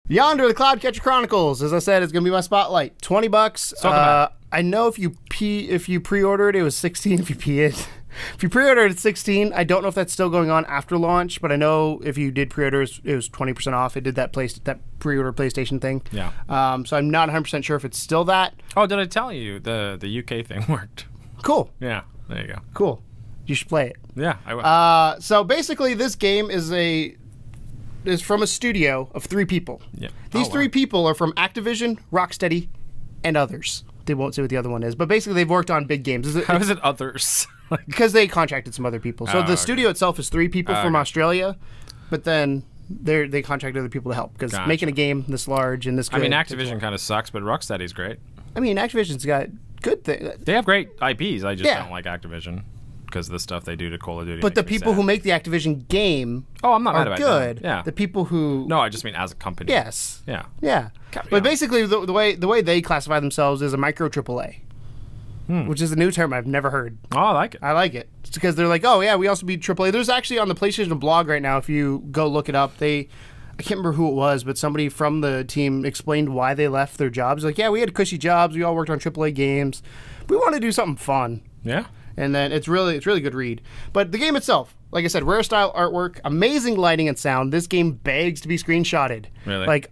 Yonder, the Cloud Catcher Chronicles. As I said, it's gonna be my spotlight. $20. I know if you pre-ordered it was 16. If you pre-ordered at 16, I don't know if that's still going on after launch, but I know if you did pre-order, it was 20% off. It did that pre-order PlayStation thing. Yeah. So I'm not 100% sure if it's still that. Oh, did I tell you the UK thing worked? Cool. Yeah. There you go. Cool. You should play it. Yeah, I will. So basically, this game is from a studio of 3 people. Yeah. These 3 people are from Activision, Rocksteady, and others. They won't say what the other one is, but basically they've worked on big games. How is it others? Because they contracted some other people. So the studio itself is 3 people from Australia, but then they contracted other people to help because making a game this large and this good. I mean, Activision kind of sucks, but Rocksteady's great. I mean, Activision's got good things. They have great IPs. I just don't like Activision because of the stuff they do to Call of Duty. But the people who make the Activision game I'm not mad about good. That. Yeah. The people who... No, I just mean as a company. Yes. Yeah. Yeah. But basically, the way they classify themselves is a micro-AAA, which is a new term I've never heard. Oh, I like it. I like it. It's because they're like, oh, yeah, we also be AAA. There's actually on the PlayStation blog right now, if you go look it up, I can't remember who it was, but somebody from the team explained why they left their jobs. Like, yeah, we had cushy jobs. We all worked on AAA games. We want to do something fun. Yeah. And then it's really good read. But the game itself, like I said, rare style artwork, amazing lighting and sound. This game begs to be screenshotted. Really? Like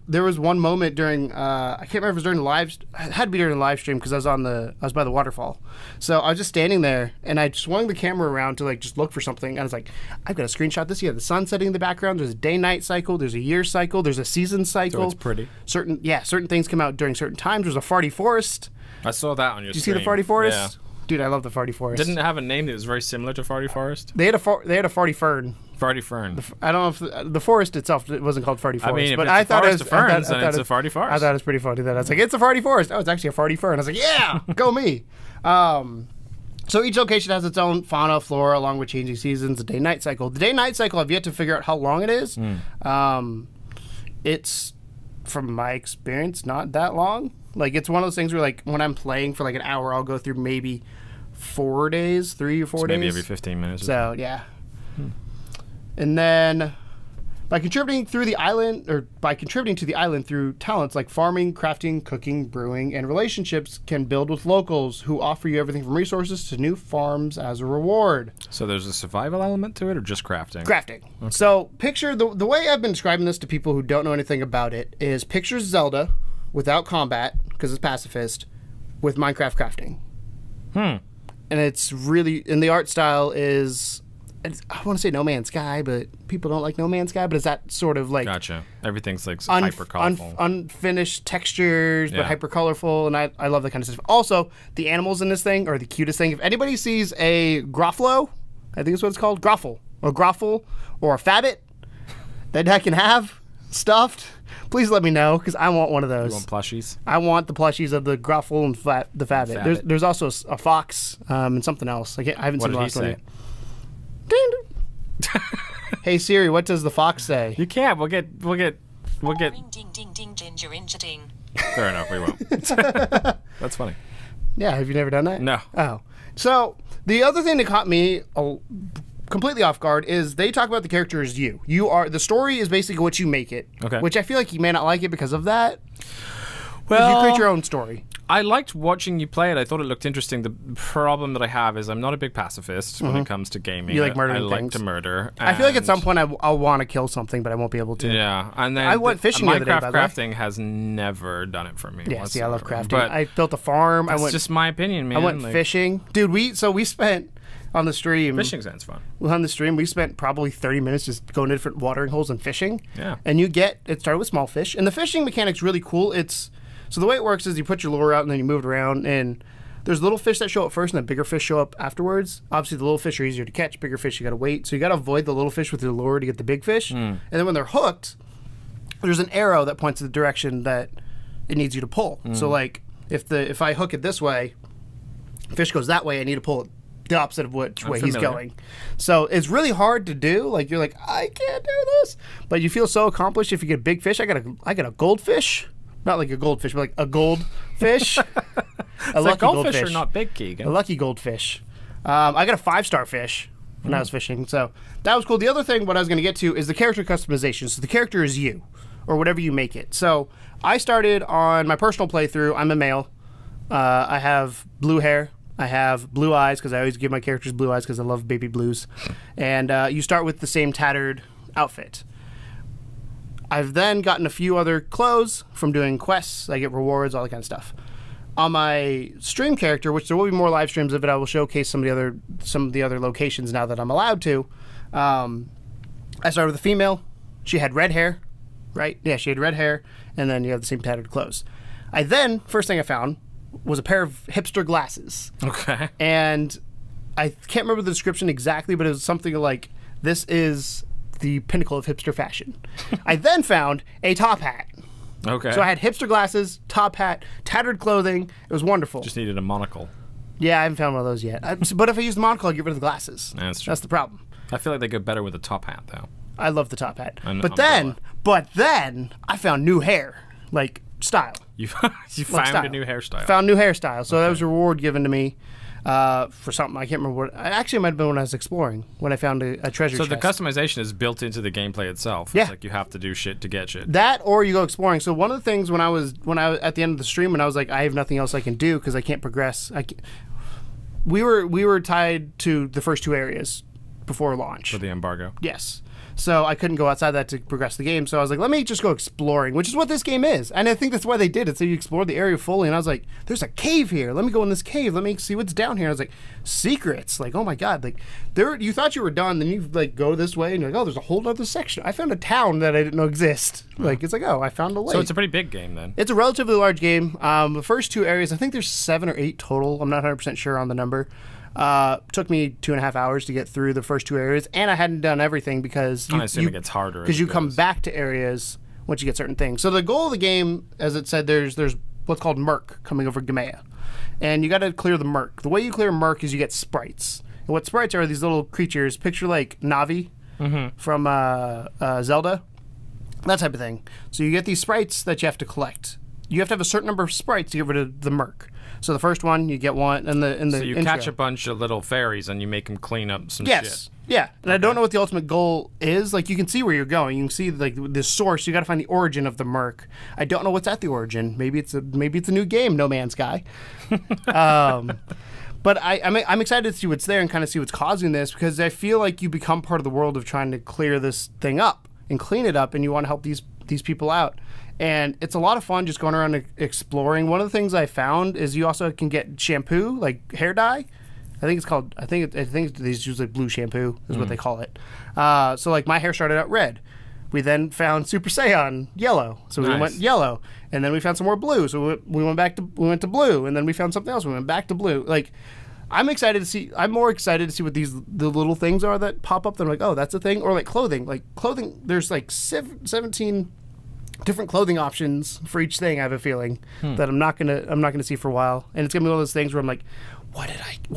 there was one moment during I can't remember if it was during the live. It had to be during the live stream because I was by the waterfall. So I was just standing there and I swung the camera around to like just look for something. And I was like, I've got to screenshot this. You have the sun setting in the background. There's a day-night cycle. There's a year cycle. There's a season cycle. So it's pretty. Certain things come out during certain times. There's a farty forest. I saw that on your. Did you see the farty forest? Yeah. Dude, I love the farty forest. Didn't it have a name that was very similar to farty forest? They had a farty fern. Farty fern. I don't know if the forest itself it wasn't called farty forest. I mean, but if I it's thought a it forest was of ferns, then it's a farty I forest. thought it was pretty funny that I was like, it's a farty forest. Oh, it's actually a farty fern. I was like, yeah, go me. So each location has its own fauna, flora, along with changing seasons, a day-night cycle. The day-night cycle, I've yet to figure out how long it is. It's, from my experience, not that long. Like, it's one of those things where, like, when I'm playing for like an hour, I'll go through maybe 4 days, 3 or 4 days. Maybe every 15 minutes. So, yeah. And then by contributing to the island through talents like farming, crafting, cooking, brewing, and relationships can build with locals who offer you everything from resources to new farms as a reward. So there's a survival element to it or just crafting? Crafting. Okay. So picture, the way I've been describing this to people who don't know anything about it is picture Zelda without combat, because it's pacifist, with Minecraft crafting. And it's really, and the art style is, I want to say No Man's Sky, but people don't like No Man's Sky, but it's that sort of like... Gotcha. Everything's like hyper colorful. Unfinished textures, but hyper colorful, and I love that kind of stuff. Also, the animals in this thing are the cutest thing. If anybody sees a Groffalo, I think that's what it's called, Groffle, or a Fabbit that I can have stuffed, please let me know, because I want one of those. You want plushies? I want the plushies of the Groffle and the Fabbit. There's also a fox and something else. I haven't seen the last one yet. Hey Siri, what does the fox say? You can't. We'll get. Ding ding ding ginger ding. Fair enough. We won't. That's funny. Yeah. Have you never done that? No. Oh. So the other thing that caught me completely off guard is they talk about the character as you. You are, the story is basically what you make it. Okay. Which I feel like you may not like it because of that. Well, you create your own story. I liked watching you play it. I thought it looked interesting. The problem that I have is I'm not a big pacifist when it comes to gaming. You like murdering I like things. to murder. I feel like at some point I'll want to kill something, but I won't be able to. Yeah, and then I went fishing the other day, by the way. crafting has never done it for me. Yeah, see, I love crafting. But I built a farm. That's just my opinion, man. I went fishing, dude. We spent on the stream. Fishing sounds fun. On the stream, we spent probably 30 minutes just going to different watering holes and fishing. Yeah, and it started with small fish, and the fishing mechanic's really cool. So the way it works is you put your lure out and then you move it around, and there's little fish that show up first and then bigger fish show up afterwards. Obviously, the little fish are easier to catch. Bigger fish, you got to wait. So you got to avoid the little fish with your lure to get the big fish. And then when they're hooked, there's an arrow that points in the direction that it needs you to pull. So like if I hook it this way, fish goes that way, I need to pull it the opposite of which way he's going. So it's really hard to do. Like you're like, I can't do this. But you feel so accomplished if you get a big fish. I got a goldfish. Not like a goldfish, but like a goldfish. A lucky goldfish are not big, Keegan. A lucky goldfish. I got a 5-star fish when I was fishing, so that was cool. The other thing, what I was going to get to, is the character customization. So the character is you. or whatever you make it. So I started on my personal playthrough. I'm a male. I have blue hair. I have blue eyes because I always give my characters blue eyes because I love baby blues. And you start with the same tattered outfit. I've then gotten a few other clothes from doing quests. I get rewards, all that kind of stuff. On my stream character, which there will be more live streams of it, I will showcase some of the other locations now that I'm allowed to. I started with a female. She had red hair, right? Yeah, she had red hair, and then you have the same tattered clothes. First thing I found was a pair of hipster glasses. Okay. And I can't remember the description exactly, but it was something like, this is the pinnacle of hipster fashion. I then found a top hat. Okay. So I had hipster glasses, top hat, tattered clothing. It was wonderful. Just needed a monocle. Yeah, I haven't found one of those yet. But if I use the monocle, I'll get rid of the glasses. That's true. That's the problem. I feel like they go better with a top hat, though. I love the top hat. But then I found new hair, like style. You Like found style. a new hairstyle. Found new hairstyle. So that was a reward given to me for something. I can't remember what. Actually, it might have been when I was exploring, when I found a treasure chest. So the customization is built into the gameplay itself. Yeah. It's like you have to do shit to get shit. That, or you go exploring. So one of the things when I was at the end of the stream, when I was like, I have nothing else I can do because I can't progress. We were tied to the first two areas before launch. For the embargo. Yes. So I couldn't go outside that to progress the game. So I was like, let me just go exploring, which is what this game is. And I think that's why they did it. So you explore the area fully. And I was like, there's a cave here. Let me go in this cave. Let me see what's down here. I was like, secrets. Like, oh my God. Like, you thought you were done. Then you like go this way and you're like, oh, there's a whole other section. I found a town that I didn't know exist. Like, it's like, oh, I found a lake. So it's a pretty big game then. It's a relatively large game. The first two areas, I think there's 7 or 8 total. I'm not 100% sure on the number. Took me 2.5 hours to get through the first two areas, and I hadn't done everything because I assume it gets harder because you come back to areas once you get certain things. So the goal of the game, as it said, there's what's called Merc coming over Gemea, and you got to clear the Merc. The way you clear Merc is you get sprites. And what sprites are these little creatures? Picture like Navi from Zelda, that type of thing. So you get these sprites that you have to collect. You have to have a certain number of sprites to get rid of the Merc. So the first one, you get one, and So you catch a bunch of little fairies, and you make them clean up some shit. Yeah, and I don't know what the ultimate goal is. Like, you can see where you're going. You can see like the source. You got to find the origin of the Merc. I don't know what's at the origin. Maybe it's a new game, No Man's Sky. But I'm excited to see what's there and kind of see what's causing this, because I feel like you become part of the world of trying to clear this thing up and clean it up, and you want to help these people out. And it's a lot of fun just going around exploring. One of the things I found is you also can get shampoo, like hair dye. I think these use like blue shampoo is what they call it. So like my hair started out red. We then found Super Saiyan yellow, so we went yellow, and then we found some more blue, so we went to blue, and then we found something else. We went back to blue. Like, I'm more excited to see what the little things are that pop up. That I'm like, oh, that's a thing, or like clothing. Like clothing, there's like 17 different clothing options for each thing. I have a feeling that I'm not gonna see for a while, and it's gonna be one of those things where I'm like, what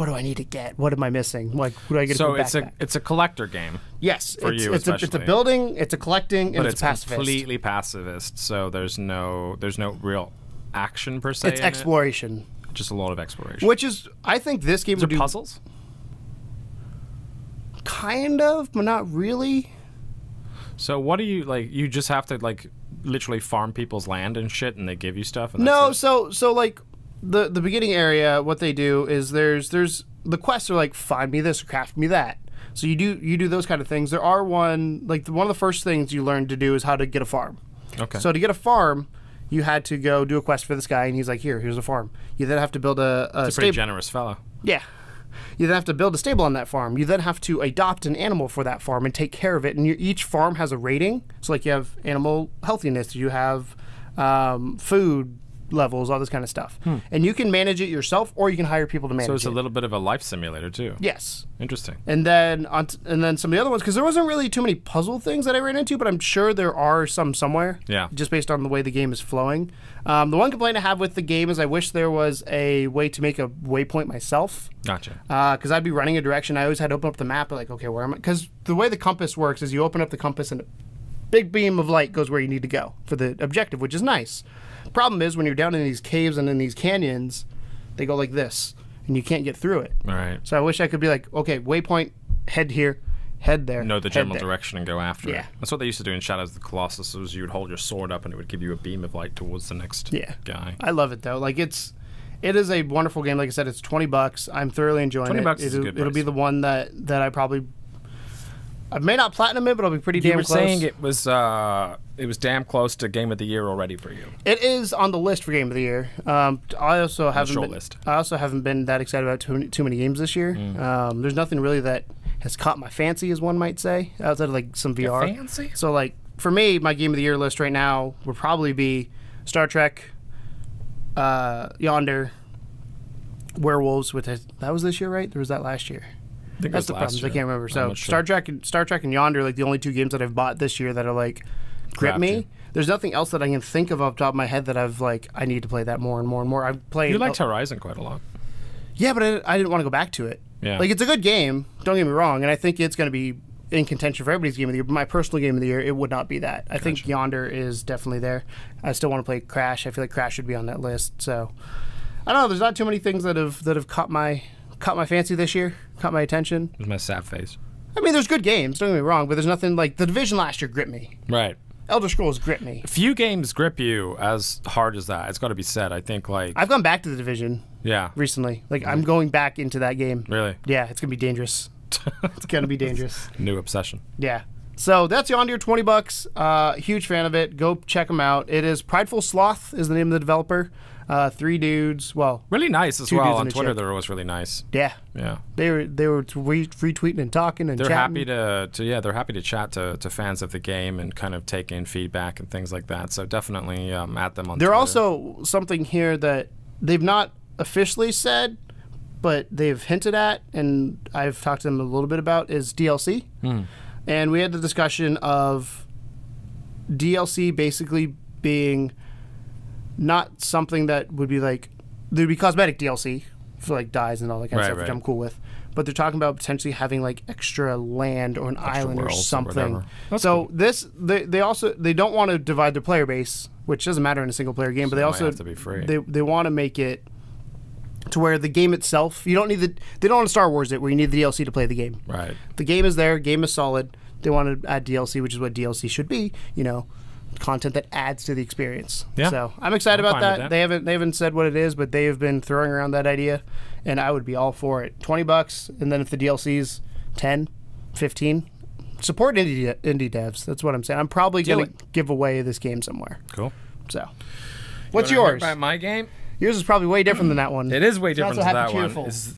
do I need to get? What am I missing? Like, who do I get? So it's a collector game. Yes, for you especially. It's a building, it's a collecting, and but it's a pacifist. Completely pacifist. So there's no real action per se. It's exploration. Just a lot of exploration. Which is, I think this game would do puzzles. Kind of, but not really. So what do you like? You just have to like literally farm people's land and shit, and they give you stuff. And no, so like the beginning area, what they do is there's the quests are like find me this or craft me that. So you do those kind of things. There are one of the first things you learn to do is how to get a farm. Okay. So to get a farm, you had to go do a quest for this guy, and he's like, here's a farm. You then have to build a pretty generous fellow. Yeah. You then have to build a stable on that farm. You then have to adopt an animal for that farm and take care of it. And each farm has a rating. So, like, you have animal healthiness. You have food levels, all this kind of stuff. And you can manage it yourself, or you can hire people to manage it. So it's a little bit of a life simulator, too. Yes. Interesting. And then some of the other ones, because there wasn't really too many puzzle things that I ran into, but I'm sure there are some somewhere. Yeah. Just based on the way the game is flowing. The one complaint I have with the game is I wish there was a way to make a waypoint myself. Gotcha. Because I'd be running a direction. I always had to open up the map, like, okay, where am I? Because the way the compass works is you open up the compass and a big beam of light goes where you need to go for the objective, which is nice. Problem is, when you're down in these caves and in these canyons, they go like this, and you can't get through it. All right. So I wish I could be like, okay, waypoint, head here, head there. Know the head general there. direction and go after Yeah. it. That's what they used to do in Shadows of the Colossus. Was you would hold your sword up and it would give you a beam of light towards the next guy. I love it though. Like it is a wonderful game. Like I said, it's $20. I'm thoroughly enjoying it. $20 is a good It'll be price. the one that I probably. I may not platinum it, but I'll be pretty You damn were close. saying it was damn close to Game of the Year already for you. It is on the list for Game of the Year. I also haven't short been, list. I also haven't been that excited about too many games this year. There's nothing really that has caught my fancy, as one might say, outside of like some VR. Fancy? So like for me, my Game of the Year list right now would probably be Star Trek, Yonder, Werewolves. That was this year, right? Or was that last year? I think That's it the was last problem. I year. can't remember. I'm So not sure. Star Trek and Yonder are like the only two games that I've bought this year that are like grip Grabbed me. you. There's nothing else that I can think of off the top of my head that I've like I need to play that more and more and more. I'm playing. You liked Horizon quite a lot. Yeah, but I didn't want to go back to it. Yeah. Like it's a good game. Don't get me wrong, and I think it's going to be in contention for everybody's game of the year. But my personal game of the year, it would not be that. I think Yonder is definitely there. I still want to play Crash. I feel like Crash should be on that list. So I don't know. There's not too many things that have caught my fancy this year, caught my attention. It was my sad face. I mean, there's good games. Don't get me wrong, but there's nothing like The Division last year gripped me. Right. Elder Scrolls gripped me. Few games grip you as hard as that. It's got to be said. I think like I've gone back to The Division yeah. recently. Like I'm going back into that game. Really? Yeah, it's gonna be dangerous. It's gonna be dangerous. New obsession. Yeah. So that's Yonder, $20. Huge fan of it. Go check them out. It is Prideful Sloth is the name of the developer. 3 dudes. Well, Really nice as Two well dudes on and a Twitter. chick. They're always really nice. yeah. Yeah. They were retweeting and talking and They're chatting. happy they're happy to chat to fans of the game and kind of take in feedback and things like that. So definitely at them on They're Twitter. also something here that they've not officially said, but they've hinted at, and I've talked to them a little bit about, is DLC. And we had the discussion of DLC basically being not something that would be like, there'd be cosmetic DLC for like dyes and all that kind of stuff, which right. I'm cool with. But they're talking about potentially having like extra land or an island or worlds or something. whatever. That's So cool. they don't want to divide their player base, which doesn't matter in a single player game, but they it might also have to be free. they want to make it to where the game itself, you don't need they don't want to Star Wars it where you need the DLC to play the game. Right. The game is there, game is solid. They want to add DLC, which is what DLC should be, content that adds to the experience. Yeah. So I'm excited I'm about fine with that. that. They haven't said what it is, but they have been throwing around that idea, and I would be all for it. $20, and then if the DLC's 10, 15, support indie devs. That's what I'm saying. I'm probably Do going to give away this game somewhere. Cool. So, what's You wanna hear yours? about my game? Yours is probably way different than that one. It is way It's not different so to happy that cheerful. one. It's